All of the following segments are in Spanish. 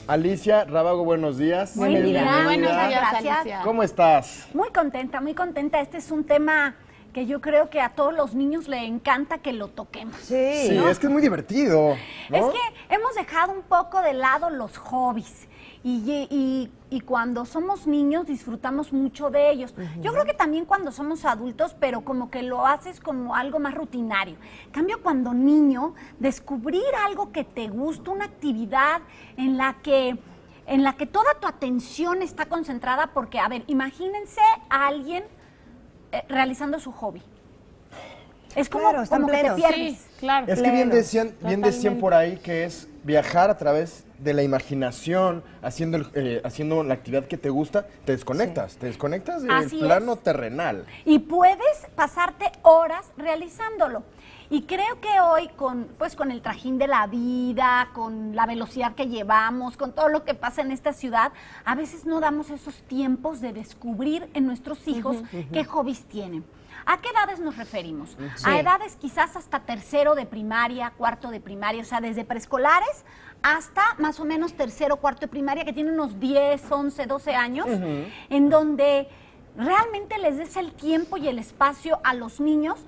Alicia Rábago, buenos días. Buenos días, Gracias. Alicia. ¿Cómo estás? Muy contenta, muy contenta. Este es un tema que yo creo que a todos los niños les encanta que lo toquemos. Sí, ¿no? es que es muy divertido, ¿no? Es que hemos dejado un poco de lado los hobbies y cuando somos niños disfrutamos mucho de ellos. Yo creo que también cuando somos adultos, pero como que lo haces como algo más rutinario. En cambio, cuando niño, descubrir algo que te gusta, una actividad en la que toda tu atención está concentrada, porque, a ver, imagínense a alguien realizando su hobby. Es como, Claro, están como que te plenos. pierdes. Sí, claro. Es que bien decían Totalmente. por ahí que es viajar a través de la imaginación, haciendo la actividad que te gusta, te desconectas del Así plano es. terrenal. Y puedes pasarte horas realizándolo. Y creo que hoy con el trajín de la vida, con la velocidad que llevamos, con todo lo que pasa en esta ciudad, a veces no damos esos tiempos de descubrir en nuestros hijos qué hobbies tienen. ¿A qué edades nos referimos? A edades quizás hasta tercero de primaria, cuarto de primaria, o sea, desde preescolares hasta más o menos tercero, cuarto de primaria, que tienen unos 10, 11, 12 años, en donde realmente les des el tiempo y el espacio a los niños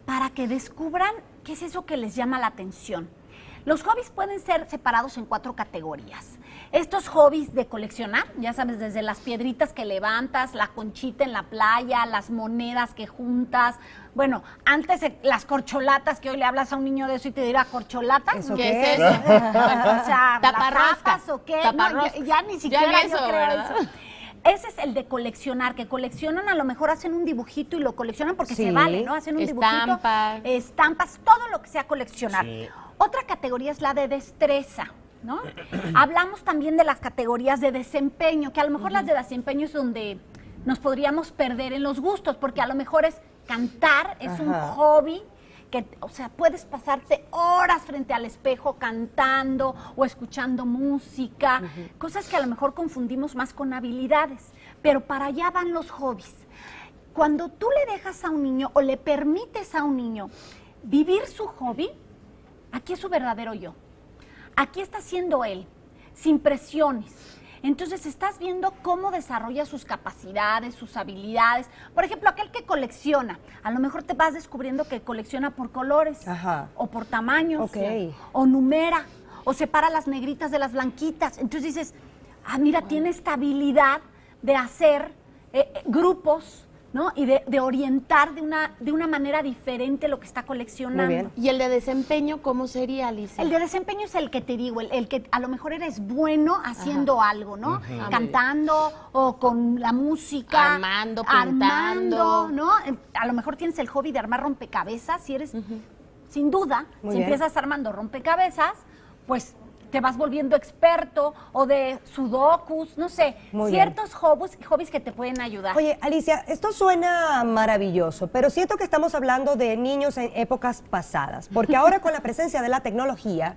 para que descubran qué es eso que les llama la atención. Los hobbies pueden ser separados en 4 categorías. Estos hobbies de coleccionar, ya sabes, desde las piedritas que levantas, la conchita en la playa, las monedas que juntas. Bueno, antes las corcholatas, que hoy le hablas a un niño de eso y te dirá corcholatas. ¿Eso ¿no? qué es? O sea, Taparroscas. ¿las o qué? No, Taparroscas. ya ni siquiera Ya ni yo eso, creo ¿verdad? eso. Ese es el de coleccionar, que coleccionan, a lo mejor hacen un dibujito y lo coleccionan porque Sí. se vale, ¿no? Hacen un Estampas. dibujito, estampas, todo lo que sea coleccionar. Sí. Otra categoría es la de destreza, ¿no? Hablamos también de las categorías de desempeño, que a lo mejor las de desempeño es donde nos podríamos perder en los gustos, porque a lo mejor es cantar, es un hobby que, o sea, puedes pasarte horas frente al espejo cantando o escuchando música, cosas que a lo mejor confundimos más con habilidades, pero para allá van los hobbies. Cuando tú le dejas a un niño o le permites a un niño vivir su hobby, aquí es su verdadero yo. Aquí está siendo él, sin presiones. Entonces estás viendo cómo desarrolla sus capacidades, sus habilidades. Por ejemplo, aquel que colecciona, a lo mejor te vas descubriendo que colecciona por colores, o por tamaños, Ok. o numera, o separa las negritas de las blanquitas. Entonces dices, mira, tiene esta habilidad de hacer grupos, ¿no? Y de orientar de una manera diferente lo que está coleccionando. Muy bien. ¿Y el de desempeño cómo sería, Alicia? El de desempeño es el que te digo, el que a lo mejor eres bueno haciendo algo, ¿no? Cantando o con la música. Armando, pintando. ¿no? A lo mejor tienes el hobby de armar rompecabezas, si eres, sin duda, Muy si bien. empiezas armando rompecabezas, pues te vas volviendo experto, o de sudokus, no sé, Muy ciertos hobbies que te pueden ayudar. Oye, Alicia, esto suena maravilloso, pero siento que estamos hablando de niños en épocas pasadas, porque ahora con la presencia de la tecnología,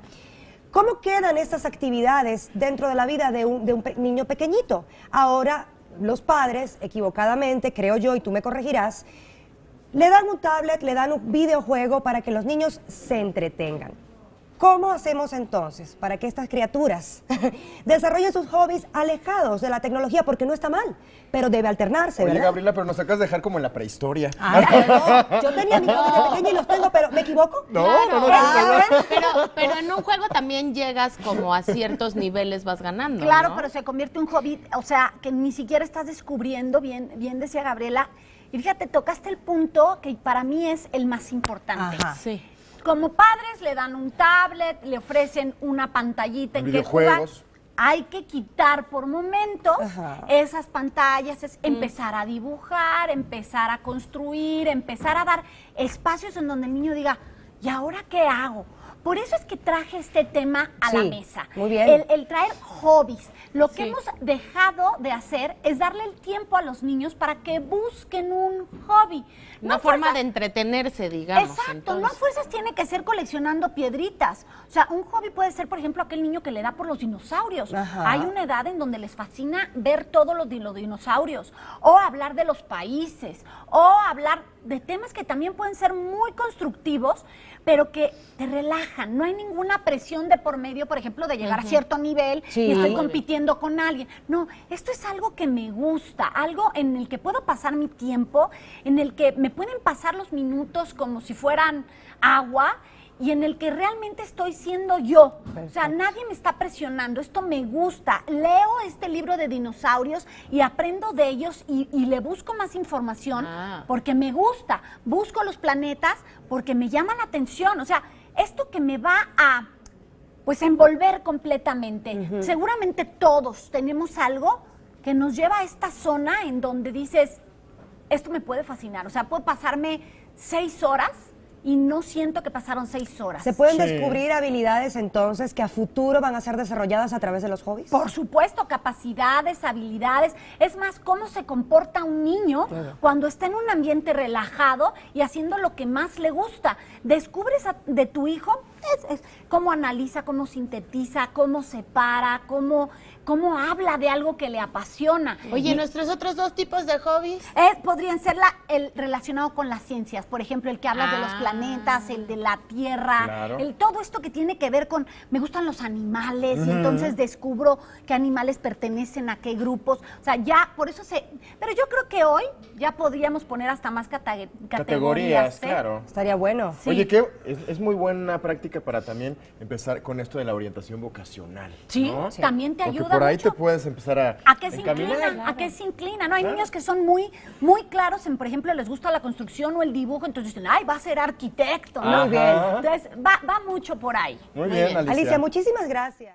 ¿cómo quedan estas actividades dentro de la vida de un niño pequeñito? Ahora los padres, equivocadamente, creo yo, y tú me corregirás, le dan un tablet, le dan un videojuego para que los niños se entretengan. ¿Cómo hacemos entonces para que estas criaturas desarrollen sus hobbies alejados de la tecnología? Porque no está mal, pero debe alternarse, Oye, ¿verdad? Gabriela, pero nos acabas de dejar como en la prehistoria. Ay, no, yo tenía mis hobbies de pequeña y los tengo, pero ¿me equivoco? No, Claro. no, no. Pero en un juego también llegas como a ciertos niveles, vas ganando, Claro, ¿no? pero se convierte en un hobby, o sea, que ni siquiera estás descubriendo, bien decía Gabriela. Y fíjate, tocaste el punto que para mí es el más importante. Ajá. Sí. Como padres le dan un tablet, le ofrecen una pantallita en que jugar. Videojuegos. Hay que quitar por momentos Ajá. esas pantallas, es empezar a dibujar, empezar a construir, empezar a dar espacios en donde el niño diga, ¿y ahora qué hago? Por eso es que traje este tema a la Sí, mesa. muy bien. El traer hobbies. Lo que Sí. hemos dejado de hacer es darle el tiempo a los niños para que busquen un hobby. Una No forma fuerzas- de entretenerse, digamos. Exacto, no a entonces. fuerzas tiene que ser coleccionando piedritas. O sea, un hobby puede ser, por ejemplo, aquel niño que le da por los dinosaurios. Ajá. Hay una edad en donde les fascina ver todos los dinosaurios, o hablar de los países, o hablar de temas que también pueden ser muy constructivos, pero que te relajan. No hay ninguna presión de por medio, por ejemplo, de llegar a cierto nivel Sí. y estoy Muy compitiendo con alguien. No, esto es algo que me gusta, algo en el que puedo pasar mi tiempo, en el que me pueden pasar los minutos como si fueran agua y en el que realmente estoy siendo yo. O sea, nadie me está presionando, esto me gusta. Leo este libro de dinosaurios y aprendo de ellos y le busco más información porque me gusta. Busco los planetas porque me llama la atención. O sea, esto que me va a pues envolver completamente. Seguramente todos tenemos algo que nos lleva a esta zona en donde dices, esto me puede fascinar. O sea, puedo pasarme 6 horas y no siento que pasaron 6 horas. ¿Se pueden Sí. descubrir habilidades entonces que a futuro van a ser desarrolladas a través de los hobbies? Por supuesto, capacidades, habilidades. Es más, cómo se comporta un niño cuando está en un ambiente relajado y haciendo lo que más le gusta. Descubres de tu hijo cómo analiza, cómo sintetiza, cómo separa, cómo habla de algo que le apasiona. Oye, nuestros otros 2 tipos de hobbies. Podrían ser el relacionado con las ciencias, por ejemplo, el que habla de los planetas, el de la Tierra, Claro. todo esto que tiene que ver con, me gustan los animales, y entonces descubro qué animales pertenecen a qué grupos, o sea, ya, por eso pero yo creo que hoy ya podríamos poner hasta más categorías, ¿eh? claro. Estaría bueno. Sí. Oye, que es muy buena práctica para también empezar con esto de la orientación vocacional. Sí, ¿no? también te Porque ayuda por ahí mucho. te puedes empezar a qué se encaminar. inclina? ¿A qué se inclina? No, hay Claro. niños que son muy, muy claros en, por ejemplo, les gusta la construcción o el dibujo, entonces dicen, ay, va a ser arquitecto, ¿no? Muy bien. Entonces, va mucho por ahí. Muy bien, Alicia. Alicia, muchísimas gracias.